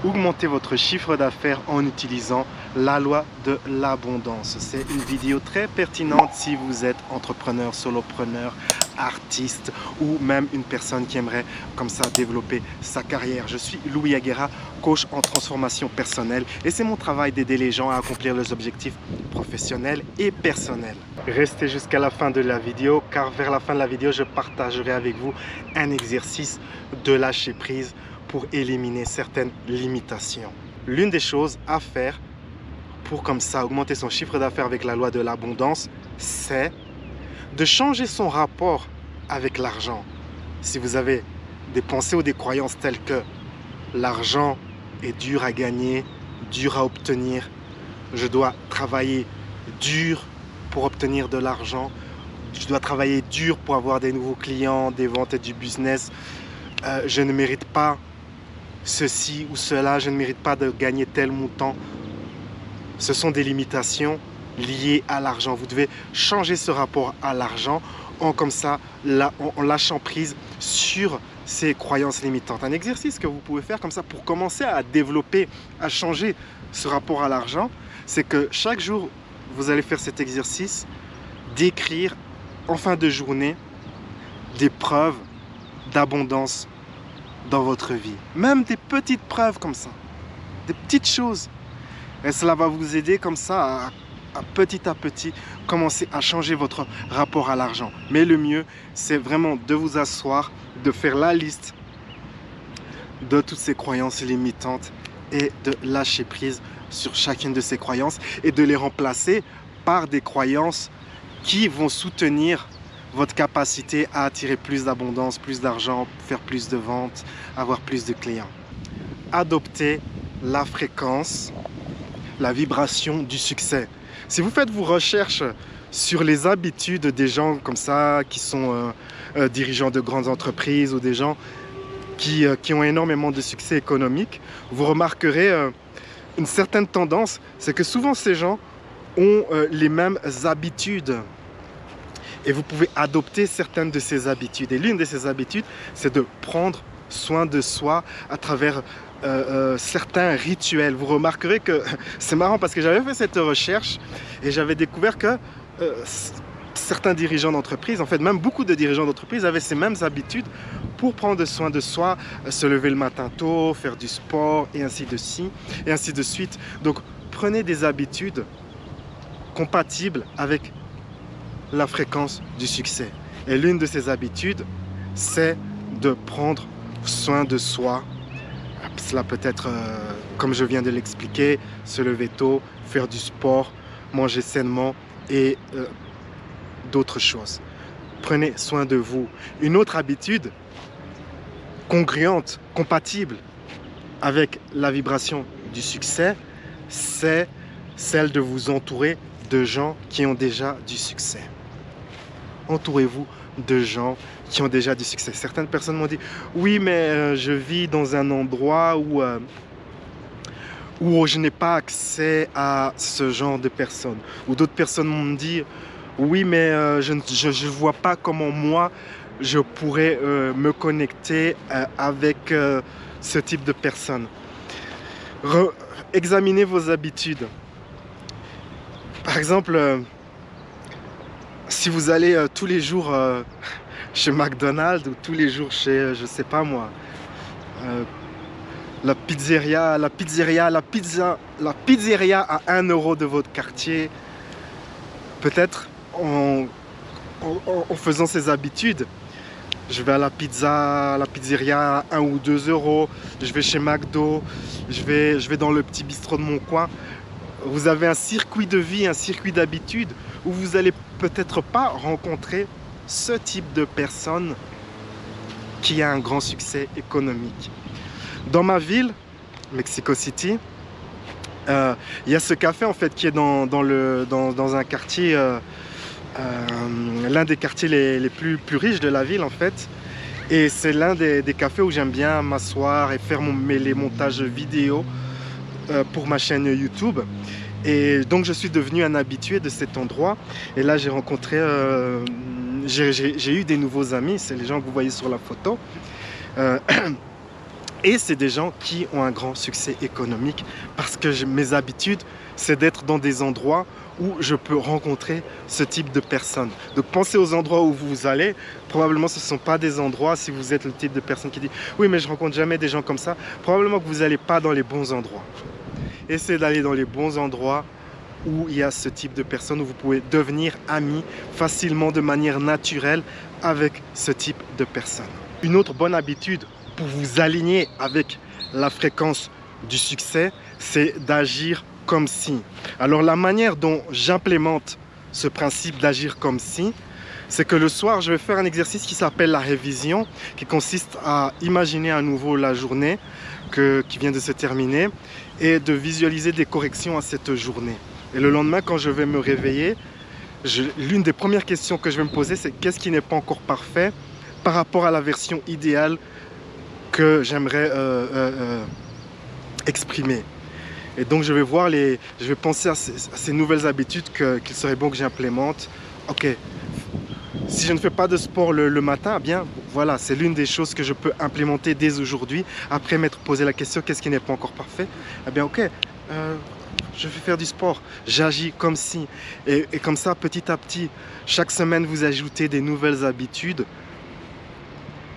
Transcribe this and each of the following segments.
augmenter votre chiffre d'affaires en utilisant la loi de l'abondance. C'est une vidéo très pertinente si vous êtes entrepreneur, solopreneur, artiste ou même une personne qui aimerait comme ça développer sa carrière. Je suis Louis Aguera, coach en transformation personnelle et c'est mon travail d'aider les gens à accomplir leurs objectifs professionnels et personnels. Restez jusqu'à la fin de la vidéo car vers la fin de la vidéo, je partagerai avec vous un exercice de lâcher prise pour éliminer certaines limitations. L'une des choses à faire pour comme ça augmenter son chiffre d'affaires avec la loi de l'abondance, c'est de changer son rapport avec l'argent. Si vous avez des pensées ou des croyances telles que l'argent est dur à gagner, dur à obtenir, je dois travailler dur pour obtenir de l'argent, je dois travailler dur pour avoir des nouveaux clients, des ventes et du business, je ne mérite pas ceci ou cela, je ne mérite pas de gagner tel montant. Ce sont des limitations liées à l'argent. Vous devez changer ce rapport à l'argent en lâchant prise sur ces croyances limitantes. Un exercice que vous pouvez faire comme ça pour commencer à développer, à changer ce rapport à l'argent, c'est que chaque jour, vous allez faire cet exercice d'écrire en fin de journée des preuves d'abondance dans votre vie. Même des petites preuves comme ça, des petites choses. Et cela va vous aider comme ça à petit commencer à changer votre rapport à l'argent. Mais le mieux, c'est vraiment de vous asseoir, de faire la liste de toutes ces croyances limitantes et de lâcher prise sur chacune de ces croyances et de les remplacer par des croyances qui vont soutenir votre capacité à attirer plus d'abondance, plus d'argent, faire plus de ventes, avoir plus de clients. Adoptez la fréquence, la vibration du succès. Si vous faites vos recherches sur les habitudes des gens comme ça, qui sont dirigeants de grandes entreprises ou des gens qui ont énormément de succès économique, vous remarquerez une certaine tendance, c'est que souvent ces gens ont les mêmes habitudes. Et vous pouvez adopter certaines de ces habitudes. Et l'une de ces habitudes, c'est de prendre soin de soi à travers certains rituels. Vous remarquerez que c'est marrant parce que j'avais fait cette recherche et j'avais découvert que certains dirigeants d'entreprise, en fait même beaucoup de dirigeants d'entreprise avaient ces mêmes habitudes pour prendre soin de soi, se lever le matin tôt, faire du sport et ainsi de suite. Donc prenez des habitudes compatibles avec la fréquence du succès. Et l'une de ces habitudes, c'est de prendre soin de soi. Cela peut être, comme je viens de l'expliquer, se lever tôt, faire du sport, manger sainement et d'autres choses. Prenez soin de vous. Une autre habitude congruente, compatible avec la vibration du succès, c'est celle de vous entourer de gens qui ont déjà du succès. Entourez-vous de gens qui ont déjà du succès. Certaines personnes m'ont dit « Oui, mais je vis dans un endroit où je n'ai pas accès à ce genre de personnes. » Ou d'autres personnes m'ont dit « Oui, mais je ne vois pas comment moi, je pourrais me connecter avec ce type de personnes. » Examinez vos habitudes. Par exemple, si vous allez tous les jours chez McDonald's ou tous les jours chez, je sais pas moi, la pizzeria à 1 euro de votre quartier, peut-être en faisant ces habitudes, je vais à la pizzeria à 1 ou 2 euros, je vais chez McDo, je vais dans le petit bistrot de mon coin. Vous avez un circuit de vie, un circuit d'habitude où vous n'allez peut-être pas rencontrer ce type de personne qui a un grand succès économique. Dans ma ville, Mexico City, il y a ce café en fait qui est dans un quartier, l'un des quartiers les plus riches de la ville en fait. Et c'est l'un des cafés où j'aime bien m'asseoir et faire les montages vidéo pour ma chaîne YouTube. Et donc je suis devenu un habitué de cet endroit. Et là j'ai rencontré, j'ai eu des nouveaux amis, c'est les gens que vous voyez sur la photo. Et c'est des gens qui ont un grand succès économique parce que mes habitudes, c'est d'être dans des endroits où je peux rencontrer ce type de personnes. Donc pensez aux endroits où vous allez. Probablement ce ne sont pas des endroits, si vous êtes le type de personne qui dit « Oui, mais je rencontre jamais des gens comme ça », probablement que vous n'allez pas dans les bons endroits. Essayez d'aller dans les bons endroits où il y a ce type de personnes, où vous pouvez devenir amis facilement, de manière naturelle, avec ce type de personnes. Une autre bonne habitude pour vous aligner avec la fréquence du succès, c'est d'agir comme si. Alors la manière dont j'implémente ce principe d'agir comme si, c'est que le soir, je vais faire un exercice qui s'appelle la révision, qui consiste à imaginer à nouveau la journée qui vient de se terminer et de visualiser des corrections à cette journée. Et le lendemain, quand je vais me réveiller, l'une des premières questions que je vais me poser, c'est qu'est-ce qui n'est pas encore parfait par rapport à la version idéale que j'aimerais exprimer. Et donc je vais voir je vais penser à ces nouvelles habitudes qu'il serait bon que j'implémente. Ok, si je ne fais pas de sport le matin, eh bien voilà, c'est l'une des choses que je peux implémenter dès aujourd'hui. Après m'être posé la question, qu'est-ce qui n'est pas encore parfait? Eh bien ok, je vais faire du sport, j'agis comme si. Et comme ça, petit à petit, chaque semaine, vous ajoutez des nouvelles habitudes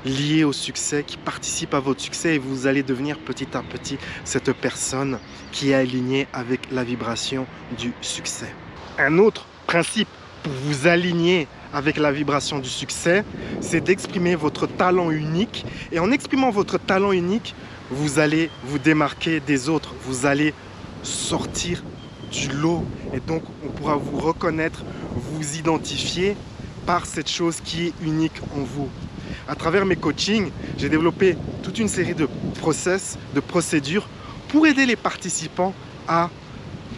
liées au succès, qui participent à votre succès, et vous allez devenir petit à petit cette personne qui est alignée avec la vibration du succès. Un autre principe pour vous aligner avec la vibration du succès, c'est d'exprimer votre talent unique. Et en exprimant votre talent unique, vous allez vous démarquer des autres, vous allez sortir du lot, et donc on pourra vous reconnaître, vous identifier par cette chose qui est unique en vous. À travers mes coachings, j'ai développé toute une série de process, de procédures pour aider les participants à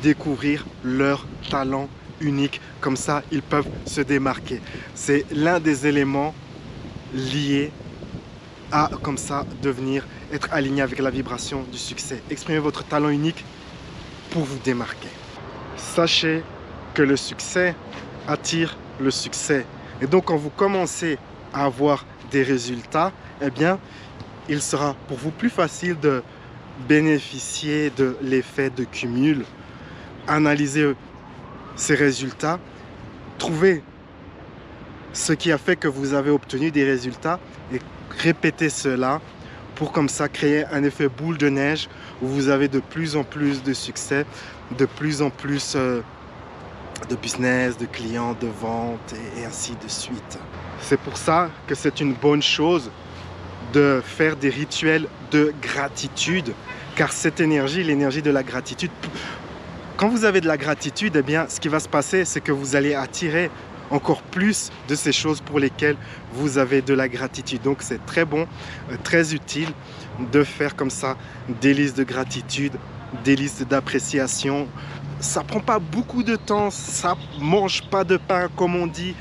découvrir leur talent unique. Comme ça, ils peuvent se démarquer. C'est l'un des éléments liés à, comme ça, être aligné avec la vibration du succès. Exprimez votre talent unique pour vous démarquer. Sachez que le succès attire le succès. Et donc, quand vous commencez à avoir des résultats, eh bien, il sera pour vous plus facile de bénéficier de l'effet de cumul. Analysez ces résultats, trouvez ce qui a fait que vous avez obtenu des résultats et répétez cela pour comme ça créer un effet boule de neige où vous avez de plus en plus de succès, de plus en plus de business, de clients, de ventes et ainsi de suite. C'est pour ça que c'est une bonne chose de faire des rituels de gratitude, car cette énergie, l'énergie de la gratitude, quand vous avez de la gratitude, eh bien, ce qui va se passer, c'est que vous allez attirer encore plus de ces choses pour lesquelles vous avez de la gratitude. Donc c'est très bon, très utile de faire comme ça des listes de gratitude, des listes d'appréciation. Ça prend pas beaucoup de temps, ça mange pas de pain comme on dit.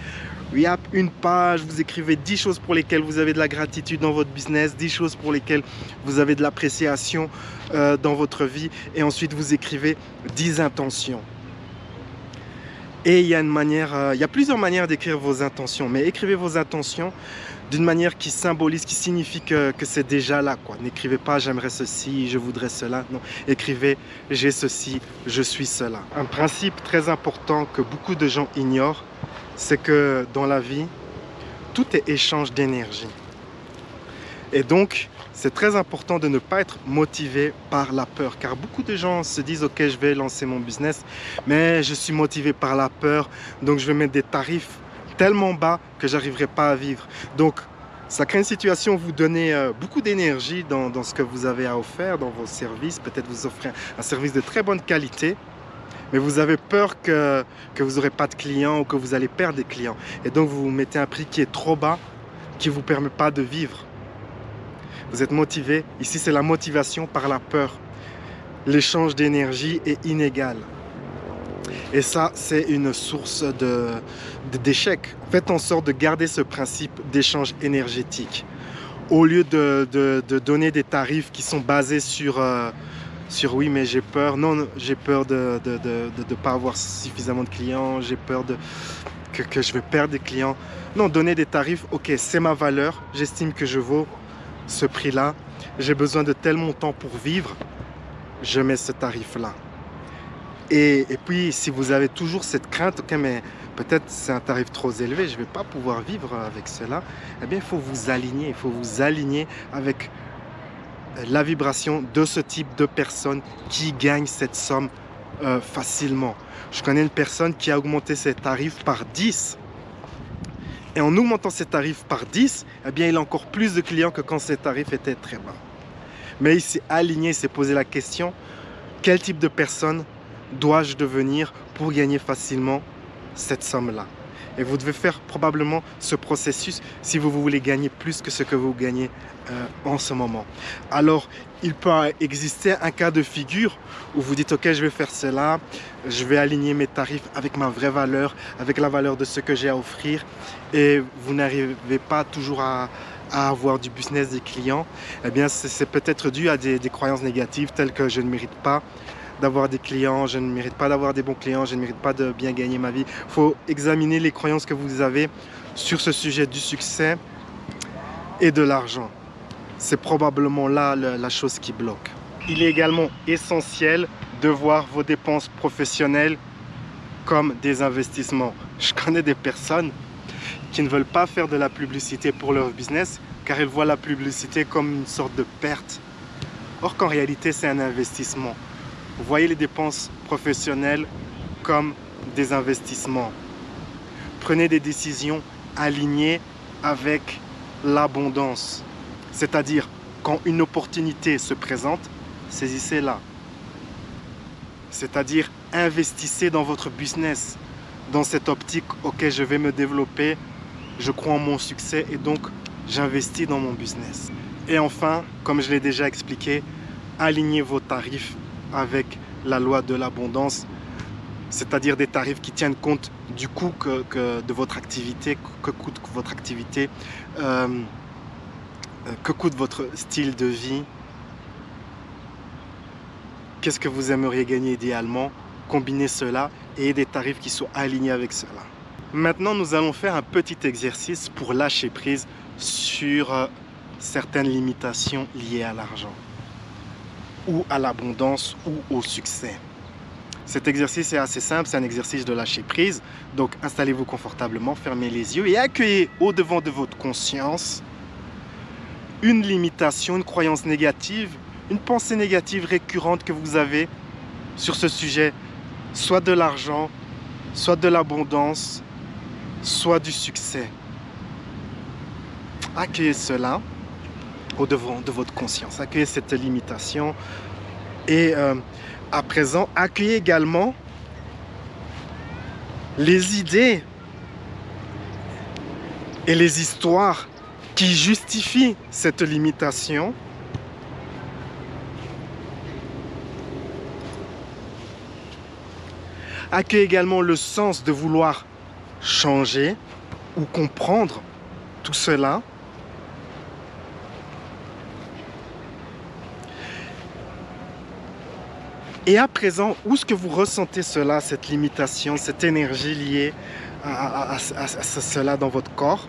Il y a une page, vous écrivez 10 choses pour lesquelles vous avez de la gratitude dans votre business, 10 choses pour lesquelles vous avez de l'appréciation dans votre vie, et ensuite vous écrivez 10 intentions. Et il y a plusieurs manières d'écrire vos intentions, mais écrivez vos intentions d'une manière qui symbolise, qui signifie que c'est déjà là, quoi. N'écrivez pas « j'aimerais ceci, je voudrais cela ». Non, écrivez « j'ai ceci, je suis cela ». Un principe très important que beaucoup de gens ignorent, c'est que dans la vie, tout est échange d'énergie. Et donc, c'est très important de ne pas être motivé par la peur, car beaucoup de gens se disent « Ok, je vais lancer mon business, mais je suis motivé par la peur, donc je vais mettre des tarifs tellement bas que j'arriverai pas à vivre. » Donc, ça crée une situation où vous donnez beaucoup d'énergie dans ce que vous avez à offrir, dans vos services. Peut-être vous offrez un service de très bonne qualité, mais vous avez peur que vous n'aurez pas de clients ou que vous allez perdre des clients. Et donc, vous mettez un prix qui est trop bas, qui ne vous permet pas de vivre. Vous êtes motivé. Ici, c'est la motivation par la peur. L'échange d'énergie est inégal. Et ça, c'est une source d'échec. Faites en sorte de garder ce principe d'échange énergétique. Au lieu de donner des tarifs qui sont basés sur oui, mais j'ai peur. Non, j'ai peur de ne pas avoir suffisamment de clients. J'ai peur que je vais perdre des clients. Non, donnez des tarifs. Ok, c'est ma valeur. J'estime que je vaux ce prix-là. j'ai besoin de tel montant pour vivre, je mets ce tarif-là. Et puis, si vous avez toujours cette crainte, ok, mais peut-être c'est un tarif trop élevé, je ne vais pas pouvoir vivre avec cela, eh bien, il faut vous aligner avec la vibration de ce type de personne qui gagne cette somme facilement. Je connais une personne qui a augmenté ses tarifs par 10. Et en augmentant ses tarifs par 10, eh bien, il a encore plus de clients que quand ses tarifs étaient très bas. Mais il s'est aligné, il s'est posé la question, quel type de personne dois-je devenir pour gagner facilement cette somme-là? Et vous devez faire probablement ce processus si vous voulez gagner plus que ce que vous gagnez en ce moment. Alors, il peut exister un cas de figure où vous dites, ok, je vais faire cela, je vais aligner mes tarifs avec ma vraie valeur, avec la valeur de ce que j'ai à offrir, et vous n'arrivez pas toujours à avoir du business, des clients. Eh bien, c'est peut-être dû à des croyances négatives telles que je ne mérite pas d'avoir des clients, je ne mérite pas d'avoir des bons clients, je ne mérite pas de bien gagner ma vie. Il faut examiner les croyances que vous avez sur ce sujet du succès et de l'argent. C'est probablement là la chose qui bloque. Il est également essentiel de voir vos dépenses professionnelles comme des investissements. Je connais des personnes qui ne veulent pas faire de la publicité pour leur business car elles voient la publicité comme une sorte de perte. Or qu'en réalité, c'est un investissement. Vous voyez les dépenses professionnelles comme des investissements. Prenez des décisions alignées avec l'abondance. C'est-à-dire, quand une opportunité se présente, saisissez-la. C'est-à-dire, investissez dans votre business, dans cette optique, ok, je vais me développer, je crois en mon succès et donc j'investis dans mon business. Et enfin, comme je l'ai déjà expliqué, alignez vos tarifs avec la loi de l'abondance, c'est-à-dire des tarifs qui tiennent compte du coût de votre activité, que coûte votre activité, que coûte votre style de vie, qu'est-ce que vous aimeriez gagner idéalement, combinez cela et des tarifs qui soient alignés avec cela. Maintenant, nous allons faire un petit exercice pour lâcher prise sur certaines limitations liées à l'argent, ou à l'abondance, ou au succès. Cet exercice est assez simple, c'est un exercice de lâcher prise. Donc installez-vous confortablement, fermez les yeux et accueillez au-devant de votre conscience une limitation, une croyance négative, une pensée négative récurrente que vous avez sur ce sujet, soit de l'argent, soit de l'abondance, soit du succès. Accueillez cela au-devant de votre conscience, accueillez cette limitation et à présent, accueillez également les idées et les histoires qui justifient cette limitation. Accueillez également le sens de vouloir changer ou comprendre tout cela. Et à présent, où est-ce que vous ressentez cela, cette limitation, cette énergie liée à cela dans votre corps?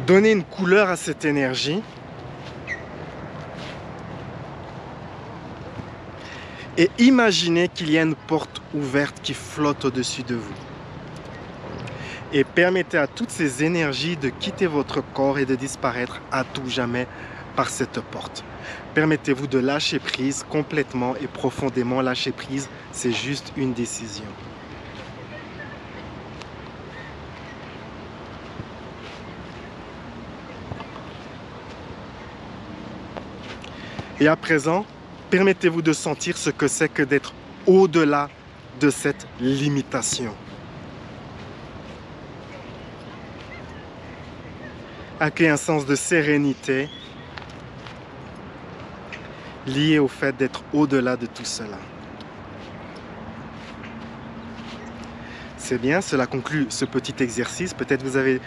Donnez une couleur à cette énergie. Et imaginez qu'il y a une porte ouverte qui flotte au-dessus de vous. Et permettez à toutes ces énergies de quitter votre corps et de disparaître à tout jamais par cette porte. Permettez-vous de lâcher prise complètement et profondément. Lâcher prise, c'est juste une décision. Et à présent, permettez-vous de sentir ce que c'est que d'être au-delà de cette limitation. Accueillez un sens de sérénité lié au fait d'être au-delà de tout cela. C'est bien, cela conclut ce petit exercice. Peut-être vous avez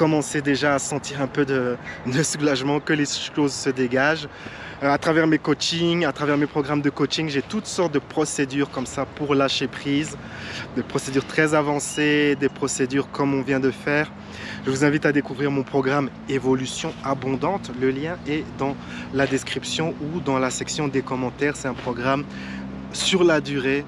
commencez déjà à sentir un peu de soulagement, que les choses se dégagent. À travers mes coachings, à travers mes programmes de coaching, j'ai toutes sortes de procédures comme ça pour lâcher prise, des procédures très avancées, des procédures comme on vient de faire. Je vous invite à découvrir mon programme Évolution Abondante. Le lien est dans la description ou dans la section des commentaires. C'est un programme sur la durée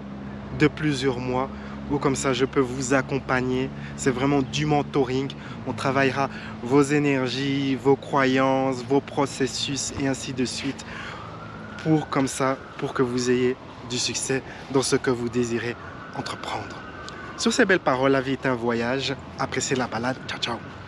de plusieurs mois où comme ça je peux vous accompagner. C'est vraiment du mentoring. On travaillera vos énergies, vos croyances, vos processus et ainsi de suite pour comme ça, pour que vous ayez du succès dans ce que vous désirez entreprendre. Sur ces belles paroles, la vie est un voyage. Appréciez la balade. Ciao, ciao.